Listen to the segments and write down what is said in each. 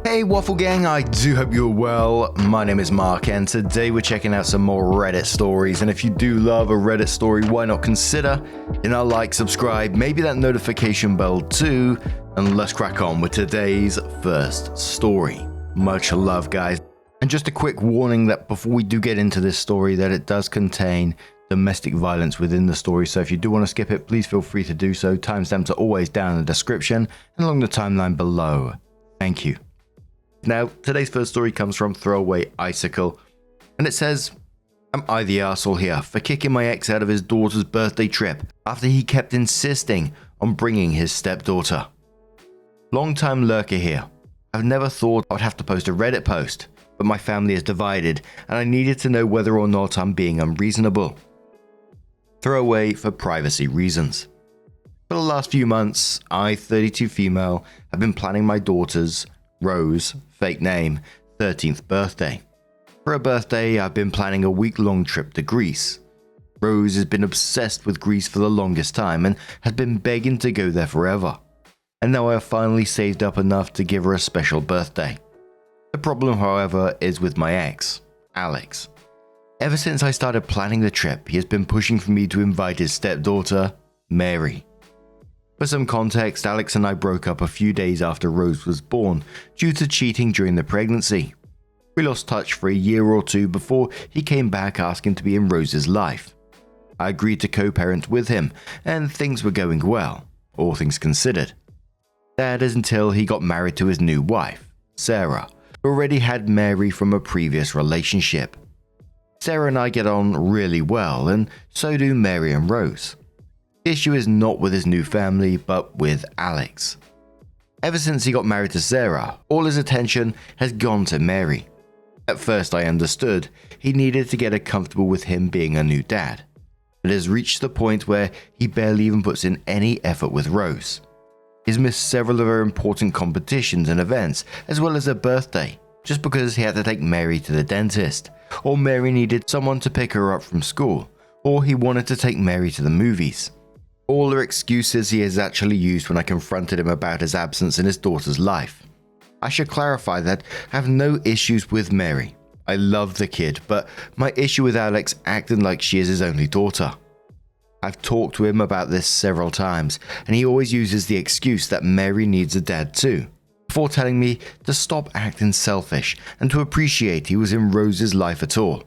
Hey Waffle Gang, I do hope you're well. My name is Mark and today we're checking out some more Reddit stories, and if you do love a Reddit story, why not consider like, subscribe, maybe that notification bell too, and let's crack on with today's first story. Much love, guys. And just a quick warning that before we do get into this story, that it does contain domestic violence within the story, so if you do want to skip it, please feel free to do so. Timestamps are always down in the description and along the timeline below. Thank you. Now, today's first story comes from Throwaway Icicle, and it says, "Am I the arsehole here for kicking my ex out of his daughter's birthday trip after he kept insisting on bringing his stepdaughter? Long-time lurker here. I've never thought I would have to post a Reddit post, but my family is divided and I needed to know whether or not I'm being unreasonable. Throwaway for privacy reasons. For the last few months, I, 32 female, have been planning my daughter's, Rose, fake name, 13th birthday. For her birthday, I've been planning a week-long trip to Greece. Rose has been obsessed with Greece for the longest time and has been begging to go there forever. And now I have finally saved up enough to give her a special birthday. The problem, however, is with my ex, Alex. Ever since I started planning the trip, he has been pushing for me to invite his stepdaughter, Mary. For some context, Alex and I broke up a few days after Rose was born due to cheating during the pregnancy. We lost touch for a year or two before he came back asking to be in Rose's life. I agreed to co-parent with him and things were going well, all things considered. That is until he got married to his new wife, Sarah, who already had Mary from a previous relationship. Sarah and I get on really well, and so do Mary and Rose. The issue is not with his new family, but with Alex. Ever since he got married to Sarah, all his attention has gone to Mary. At first I understood he needed to get comfortable with him being a new dad, but it has reached the point where he barely even puts in any effort with Rose. He's missed several of her important competitions and events, as well as her birthday, just because he had to take Mary to the dentist, or Mary needed someone to pick her up from school, or he wanted to take Mary to the movies. All are excuses he has actually used when I confronted him about his absence in his daughter's life. I should clarify that I have no issues with Mary. I love the kid, but my issue with Alex acting like she is his only daughter. I've talked to him about this several times, and he always uses the excuse that Mary needs a dad too, before telling me to stop acting selfish and to appreciate he was in Rose's life at all.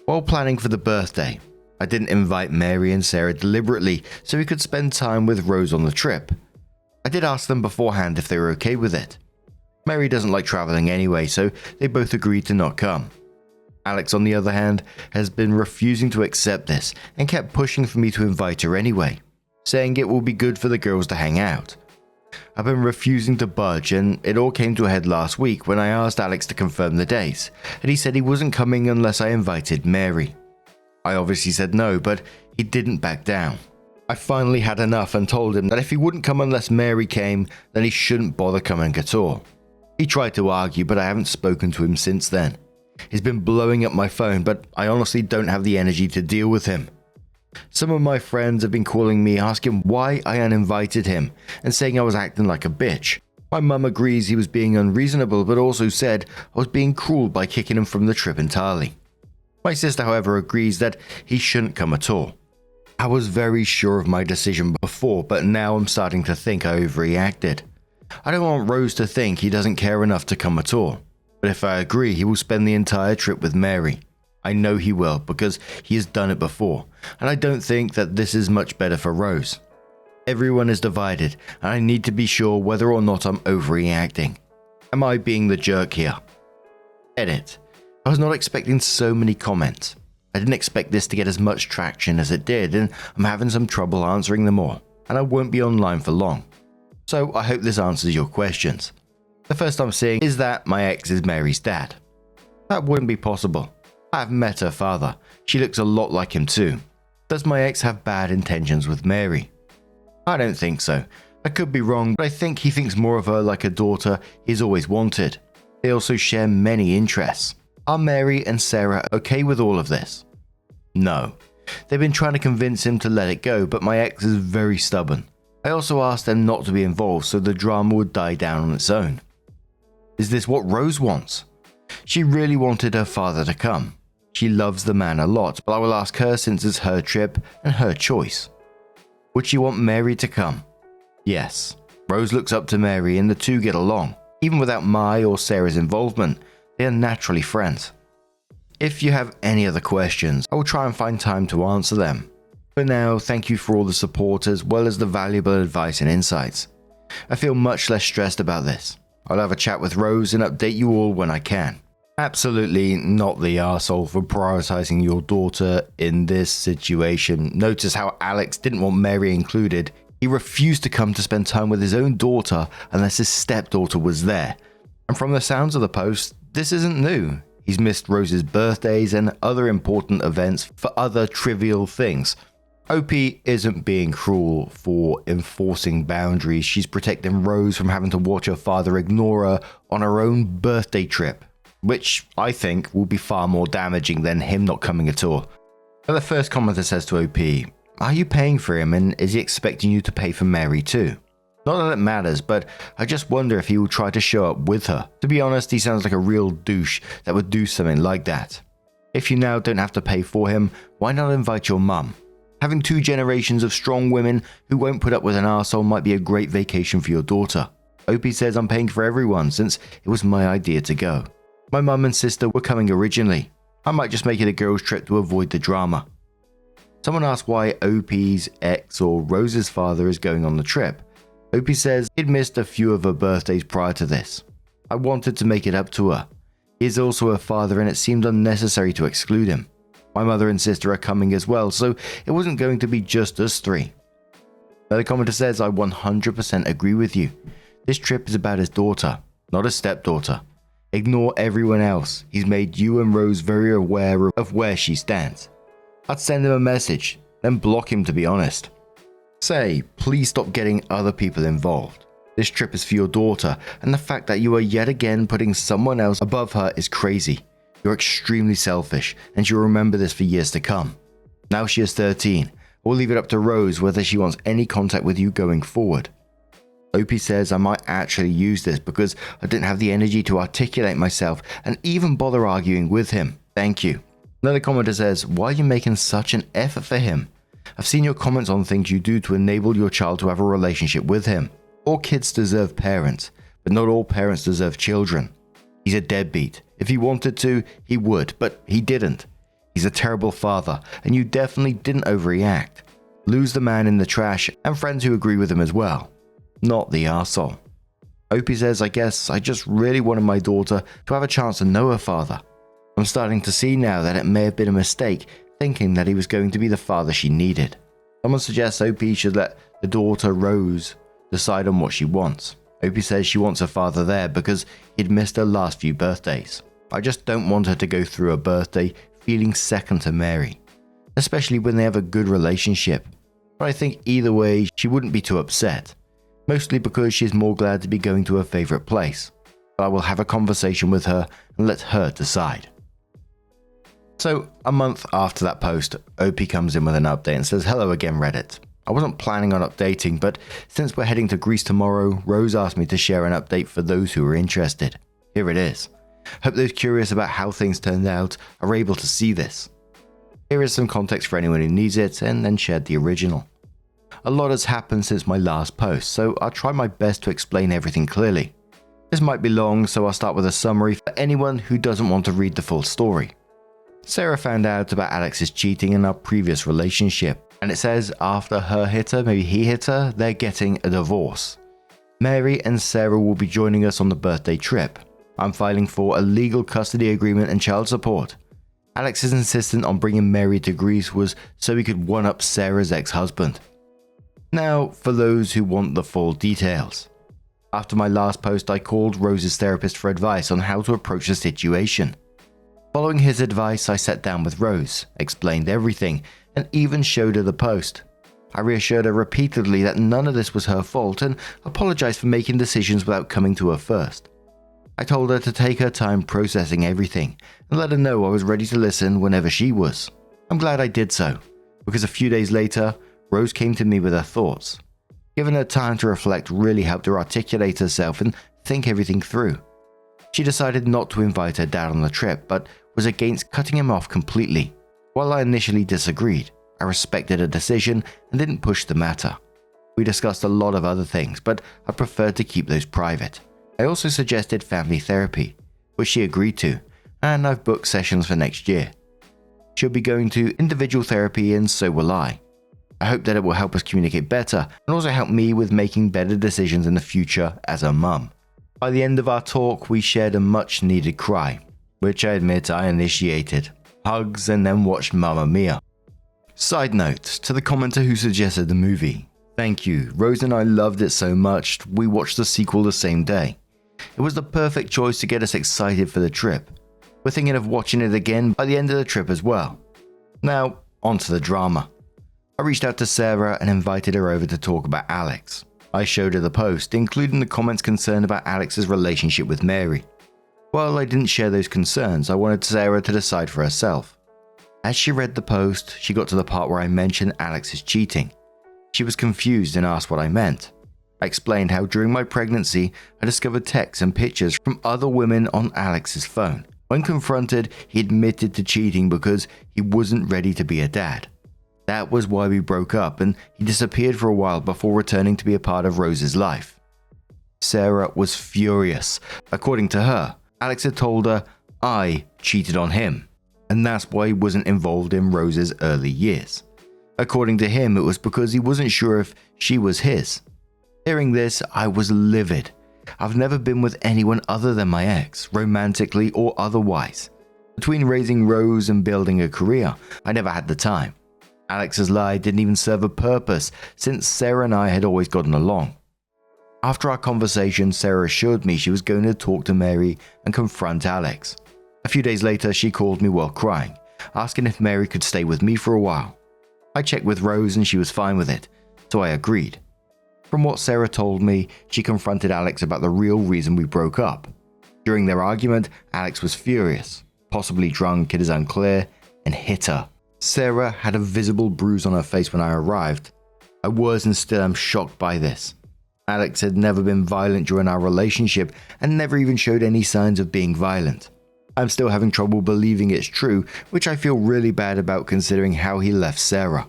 While planning for the birthday, I didn't invite Mary and Sarah deliberately so we could spend time with Rose on the trip. I did ask them beforehand if they were okay with it. Mary doesn't like traveling anyway, so they both agreed to not come. Alex, on the other hand, has been refusing to accept this and kept pushing for me to invite her anyway, saying it will be good for the girls to hang out. I've been refusing to budge, and it all came to a head last week when I asked Alex to confirm the dates, and he said he wasn't coming unless I invited Mary. I obviously said no, but he didn't back down. I finally had enough and told him that if he wouldn't come unless Mary came, then he shouldn't bother coming at all. He tried to argue, but I haven't spoken to him since then. He's been blowing up my phone, but I honestly don't have the energy to deal with him. Some of my friends have been calling me asking why I uninvited him and saying I was acting like a bitch. My mum agrees he was being unreasonable, but also said I was being cruel by kicking him from the trip entirely. My sister, however, agrees that he shouldn't come at all. I was very sure of my decision before, but now I'm starting to think I overreacted. I don't want Rose to think he doesn't care enough to come at all, but if I agree, he will spend the entire trip with Mary. I know he will because he has done it before, and I don't think that this is much better for Rose. Everyone is divided, and I need to be sure whether or not I'm overreacting. Am I being the jerk here? Edit. I was not expecting so many comments. I didn't expect this to get as much traction as it did, and I'm having some trouble answering them all, and I won't be online for long. So I hope this answers your questions. The first I'm seeing is that my ex is Mary's dad. That wouldn't be possible. I have met her father. She looks a lot like him too. Does my ex have bad intentions with Mary? I don't think so. I could be wrong, but I think he thinks more of her like a daughter he's always wanted. They also share many interests. Are Mary and Sarah okay with all of this? No. They've been trying to convince him to let it go, but my ex is very stubborn. I also asked them not to be involved so the drama would die down on its own. Is this what Rose wants? She really wanted her father to come. She loves the man a lot, but I will ask her since it's her trip and her choice. Would she want Mary to come? Yes. Rose looks up to Mary and the two get along. Even without my or Sarah's involvement, they are naturally friends. If you have any other questions, I will try and find time to answer them. For now, thank you for all the support as well as the valuable advice and insights. I feel much less stressed about this. I'll have a chat with Rose and update you all when I can. Absolutely not the arsehole for prioritizing your daughter in this situation. Notice how Alex didn't want Mary included. He refused to come to spend time with his own daughter unless his stepdaughter was there. And from the sounds of the post, this isn't new. He's missed Rose's birthdays and other important events for other trivial things. OP isn't being cruel for enforcing boundaries. She's protecting Rose from having to watch her father ignore her on her own birthday trip, which I think will be far more damaging than him not coming at all. But the first commenter says to OP, are you paying for him and is he expecting you to pay for Mary too? Not that it matters, but I just wonder if he will try to show up with her. To be honest, he sounds like a real douche that would do something like that. If you now don't have to pay for him, why not invite your mum? Having 2 generations of strong women who won't put up with an arsehole might be a great vacation for your daughter. OP says I'm paying for everyone since it was my idea to go. My mum and sister were coming originally. I might just make it a girls' trip to avoid the drama. Someone asked why OP's ex or Rose's father is going on the trip. OP says he'd missed a few of her birthdays prior to this. I wanted to make it up to her. He is also her father and it seemed unnecessary to exclude him. My mother and sister are coming as well, so it wasn't going to be just us 3. Another commenter says I 100% agree with you. This trip is about his daughter, not his stepdaughter. Ignore everyone else. He's made you and Rose very aware of where she stands. I'd send him a message, then block him to be honest. Say, please stop getting other people involved. This trip is for your daughter, and the fact that you are yet again putting someone else above her is crazy. You're extremely selfish, and she'll remember this for years to come. Now she is 13. We'll leave it up to Rose whether she wants any contact with you going forward. OP says I might actually use this because I didn't have the energy to articulate myself and even bother arguing with him. Thank you. Another commenter says, why are you making such an effort for him? I've seen your comments on things you do to enable your child to have a relationship with him. All kids deserve parents, but not all parents deserve children. He's a deadbeat. If he wanted to, he would, but he didn't. He's a terrible father, and you definitely didn't overreact. Lose the man in the trash and friends who agree with him as well. Not the arsehole. OP says, I guess I just really wanted my daughter to have a chance to know her father. I'm starting to see now that it may have been a mistake, thinking that he was going to be the father she needed. Someone suggests OP should let the daughter Rose decide on what she wants. OP says she wants her father there because he'd missed her last few birthdays. I just don't want her to go through her birthday feeling second to Mary, especially when they have a good relationship. But I think either way she wouldn't be too upset, mostly because she's more glad to be going to her favourite place. But I will have a conversation with her and let her decide. So, a month after that post, OP comes in with an update and says, hello again Reddit. I wasn't planning on updating, but since we're heading to Greece tomorrow, Rose asked me to share an update for those who are interested. Here it is. Hope those curious about how things turned out are able to see this. Here is some context for anyone who needs it, and then shared the original. A lot has happened since my last post, so I'll try my best to explain everything clearly. This might be long, so I'll start with a summary for anyone who doesn't want to read the full story. Sarah found out about Alex's cheating in our previous relationship, and it says after her hit her, maybe he hit her, they're getting a divorce. Mary and Sarah will be joining us on the birthday trip. I'm filing for a legal custody agreement and child support. Alex's insistence on bringing Mary to Greece was so he could one-up Sarah's ex-husband. Now, for those who want the full details. After my last post, I called Rose's therapist for advice on how to approach the situation. Following his advice, I sat down with Rose, explained everything, and even showed her the post. I reassured her repeatedly that none of this was her fault and apologized for making decisions without coming to her first. I told her to take her time processing everything and let her know I was ready to listen whenever she was. I'm glad I did so, because a few days later, Rose came to me with her thoughts. Giving her time to reflect really helped her articulate herself and think everything through. She decided not to invite her dad on the trip, but was against cutting him off completely. While I initially disagreed, I respected her decision and didn't push the matter. We discussed a lot of other things, but I preferred to keep those private. I also suggested family therapy, which she agreed to, and I've booked sessions for next year. She'll be going to individual therapy and so will I. I hope that it will help us communicate better and also help me with making better decisions in the future as a mum. By the end of our talk, we shared a much needed cry, which I admit I initiated, hugs, and then watched Mamma Mia. Side note, to the commenter who suggested the movie, thank you. Rose and I loved it so much, we watched the sequel the same day. It was the perfect choice to get us excited for the trip. We're thinking of watching it again by the end of the trip as well. Now, on to the drama. I reached out to Sarah and invited her over to talk about Alex. I showed her the post, including the comments concerned about Alex's relationship with Mary. While I didn't share those concerns, I wanted Sarah to decide for herself. As she read the post, she got to the part where I mentioned Alex's cheating. She was confused and asked what I meant. I explained how during my pregnancy, I discovered texts and pictures from other women on Alex's phone. When confronted, he admitted to cheating because he wasn't ready to be a dad. That was why we broke up, and he disappeared for a while before returning to be a part of Rose's life. Sarah was furious. According to her, Alex had told her I cheated on him, and that's why he wasn't involved in Rose's early years. According to him, it was because he wasn't sure if she was his. Hearing this, I was livid. I've never been with anyone other than my ex, romantically or otherwise. Between raising Rose and building a career, I never had the time. Alex's lie didn't even serve a purpose, since Sarah and I had always gotten along. After our conversation, Sarah assured me she was going to talk to Mary and confront Alex. A few days later, she called me while crying, asking if Mary could stay with me for a while. I checked with Rose and she was fine with it, so I agreed. From what Sarah told me, she confronted Alex about the real reason we broke up. During their argument, Alex was furious, possibly drunk, it is unclear, and hit her. Sarah had a visible bruise on her face when I arrived. I was and still am shocked by this. Alex had never been violent during our relationship and never even showed any signs of being violent. I'm still having trouble believing it's true, which I feel really bad about considering how he left Sarah.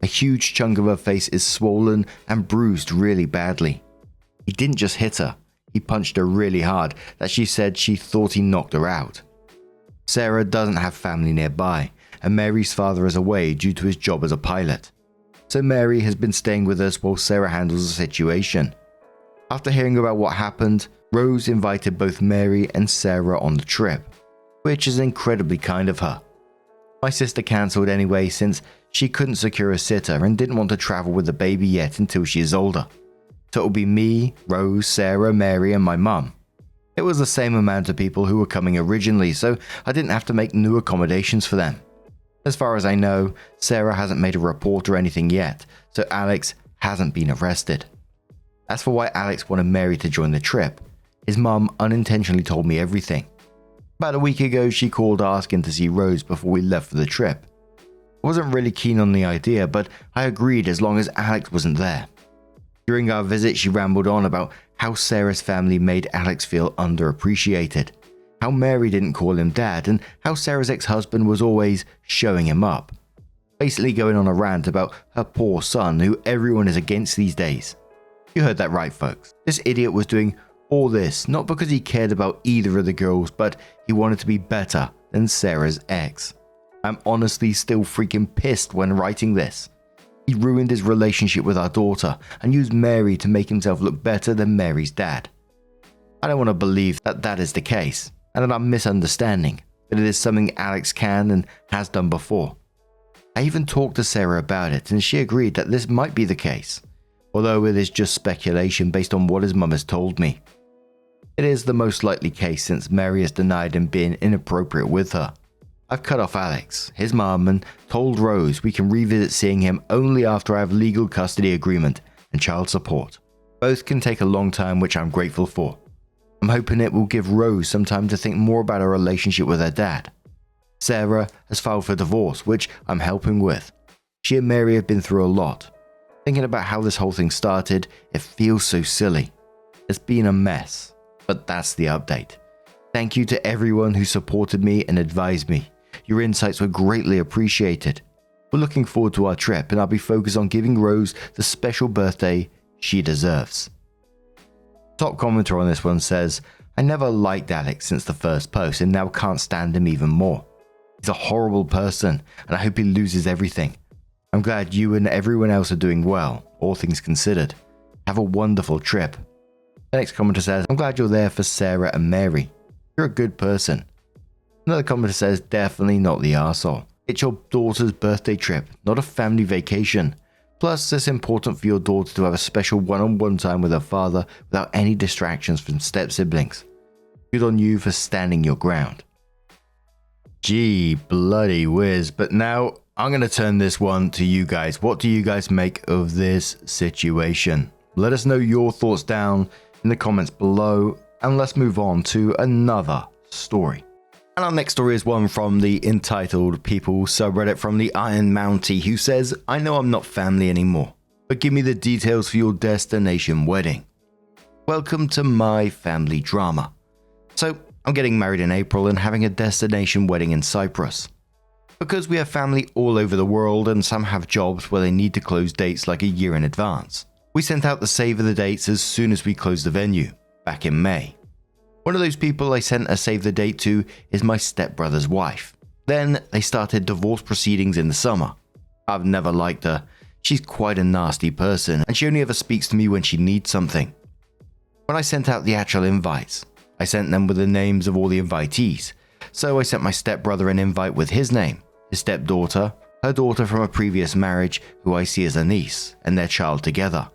A huge chunk of her face is swollen and bruised really badly. He didn't just hit her, he punched her really hard that she said she thought he knocked her out. Sarah doesn't have family nearby, and Mary's father is away due to his job as a pilot. So Mary has been staying with us while Sarah handles the situation. After hearing about what happened, Rose invited both Mary and Sarah on the trip, which is incredibly kind of her. My sister cancelled anyway since she couldn't secure a sitter and didn't want to travel with the baby yet until she is older. So it will be me, Rose, Sarah, Mary and my mum. It was the same amount of people who were coming originally, so I didn't have to make new accommodations for them. As far as I know, Sarah hasn't made a report or anything yet, so Alex hasn't been arrested. As for why Alex wanted Mary to join the trip, his mum unintentionally told me everything. About a week ago, she called asking to see Rose before we left for the trip. I wasn't really keen on the idea, but I agreed as long as Alex wasn't there. During our visit, she rambled on about how Sarah's family made Alex feel underappreciated, how Mary didn't call him dad, and how Sarah's ex-husband was always showing him up. Basically going on a rant about her poor son, who everyone is against these days. You heard that right, folks. This idiot was doing all this not because he cared about either of the girls, but he wanted to be better than Sarah's ex. I'm honestly still freaking pissed when writing this. He ruined his relationship with our daughter and used Mary to make himself look better than Mary's dad. I don't want to believe that that is the case, and that I'm misunderstanding, but it is something Alex can and has done before. I even talked to Sarah about it and she agreed that this might be the case, although it is just speculation based on what his mum has told me. It is the most likely case since Mary has denied him being inappropriate with her. I've cut off Alex, his mum, and told Rose we can revisit seeing him only after I have legal custody agreement and child support. Both can take a long time, which I'm grateful for. I'm hoping it will give Rose some time to think more about her relationship with her dad. Sarah has filed for divorce, which I'm helping with. She and Mary have been through a lot. Thinking about how this whole thing started, it feels so silly. It's been a mess, but that's the update. Thank you to everyone who supported me and advised me. Your insights were greatly appreciated. We're looking forward to our trip, and I'll be focused on giving Rose the special birthday she deserves. Top commenter on this one says, I never liked Alex since the first post and now can't stand him even more. He's a horrible person and I hope he loses everything. I'm glad you and everyone else are doing well, all things considered. Have a wonderful trip. The next commenter says, I'm glad you're there for Sarah and Mary. You're a good person. Another commenter says, definitely not the arsehole. It's your daughter's birthday trip, not a family vacation. Plus, it's important for your daughter to have a special one-on-one time with her father without any distractions from step-siblings. Good on you for standing your ground. Gee, bloody whiz. But now, I'm going to turn this one to you guys. What do you guys make of this situation? Let us know your thoughts down in the comments below, and let's move on to another story. And our next story is one from the Entitled People subreddit from the Iron Mountie, who says, I know I'm not family anymore, but give me the details for your destination wedding. Welcome to my family drama. So, I'm getting married in April and having a destination wedding in Cyprus. Because we have family all over the world and some have jobs where they need to close dates like a year in advance, we sent out the save of the dates as soon as we closed the venue, back in May. One of those people I sent a save the date to is my stepbrother's wife. Then they started divorce proceedings in the summer. I've never liked her. She's quite a nasty person and she only ever speaks to me when she needs something. When I sent out the actual invites, I sent them with the names of all the invitees. So I sent my stepbrother an invite with his name, his stepdaughter, her daughter from a previous marriage who I see as a niece, and their child together.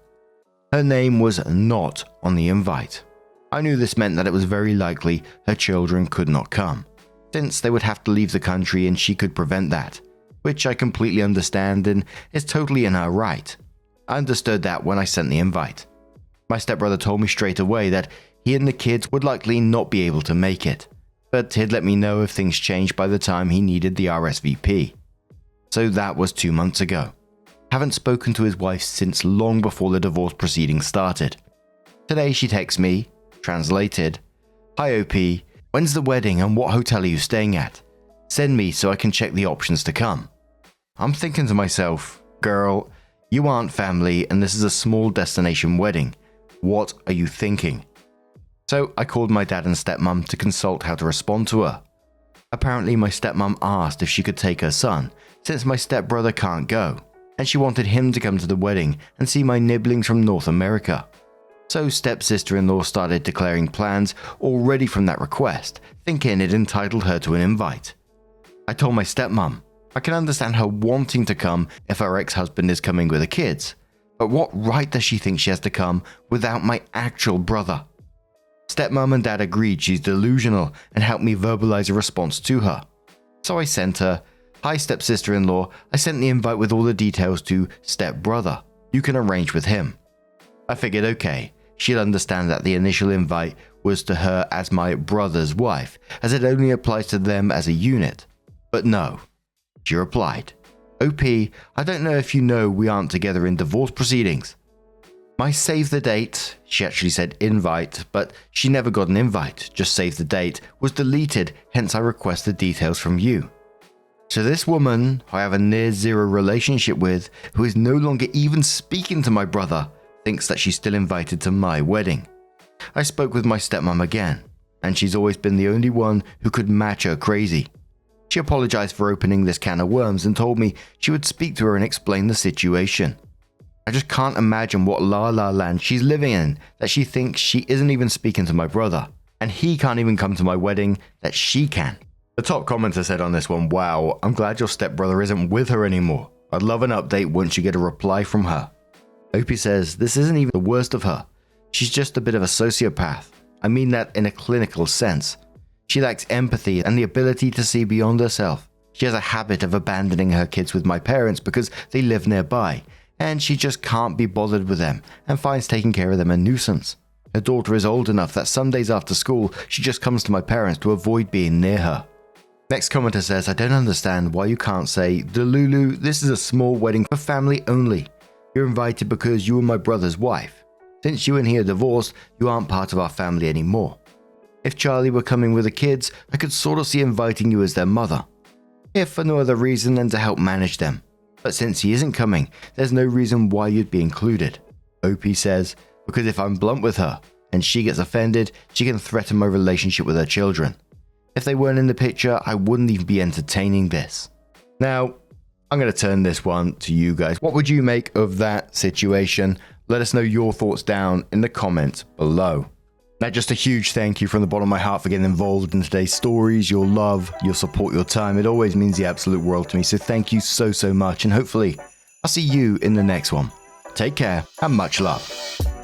Her name was not on the invite. I knew this meant that it was very likely her children could not come, since they would have to leave the country and she could prevent that, which I completely understand and is totally in her right. I understood that when I sent the invite. My stepbrother told me straight away that he and the kids would likely not be able to make it, but he'd let me know if things changed by the time he needed the RSVP. So that was 2 months ago. Haven't spoken to his wife since long before the divorce proceedings started. Today she texts me, translated, Hi OP, when's the wedding and what hotel are you staying at? Send me so I can check the options to come. I'm thinking to myself, girl, you aren't family and this is a small destination wedding. What are you thinking? So I called my dad and stepmom to consult how to respond to her. Apparently my stepmom asked if she could take her son, since my stepbrother can't go, and she wanted him to come to the wedding and see my nibblings from North America. So stepsister-in-law started declaring plans already from that request, thinking it entitled her to an invite. I told my stepmom, I can understand her wanting to come if her ex-husband is coming with the kids, but what right does she think she has to come without my actual brother? Stepmom and dad agreed she's delusional and helped me verbalize a response to her. So I sent her, Hi stepsister-in-law, I sent the invite with all the details to stepbrother. You can arrange with him. I figured okay, she'd understand that the initial invite was to her as my brother's wife, as it only applies to them as a unit. But no. She replied, OP, I don't know if you know we aren't together in divorce proceedings. My save the date, she actually said invite, but she never got an invite, just save the date, was deleted, hence I requested details from you. So this woman, who I have a near zero relationship with, who is no longer even speaking to my brother, thinks that she's still invited to my wedding. I spoke with my stepmom again, and she's always been the only one who could match her crazy. She apologized for opening this can of worms and told me she would speak to her and explain the situation. I just can't imagine what la-la land she's living in that she thinks she isn't even speaking to my brother, and he can't even come to my wedding that she can. The top commenter said on this one, wow, I'm glad your stepbrother isn't with her anymore. I'd love an update once you get a reply from her. Opie says, this isn't even the worst of her. She's just a bit of a sociopath. I mean that in a clinical sense. She lacks empathy and the ability to see beyond herself. She has a habit of abandoning her kids with my parents because they live nearby, and she just can't be bothered with them and finds taking care of them a nuisance. Her daughter is old enough that some days after school, she just comes to my parents to avoid being near her. Next commenter says, I don't understand why you can't say, Delulu, this is a small wedding for family only. You're invited because you are my brother's wife. Since you and he are divorced, you aren't part of our family anymore. If Charlie were coming with the kids, I could sort of see inviting you as their mother. If for no other reason than to help manage them. But since he isn't coming, there's no reason why you'd be included. OP says, because if I'm blunt with her, and she gets offended, she can threaten my relationship with her children. If they weren't in the picture, I wouldn't even be entertaining this. Now, I'm going to turn this one to you guys. What would you make of that situation? Let us know your thoughts down in the comments below. Now, just a huge thank you from the bottom of my heart for getting involved in today's stories. Your love, your support, your time, it always means the absolute world to me. So thank you so much, and hopefully I'll see you in the next one. Take care and much love.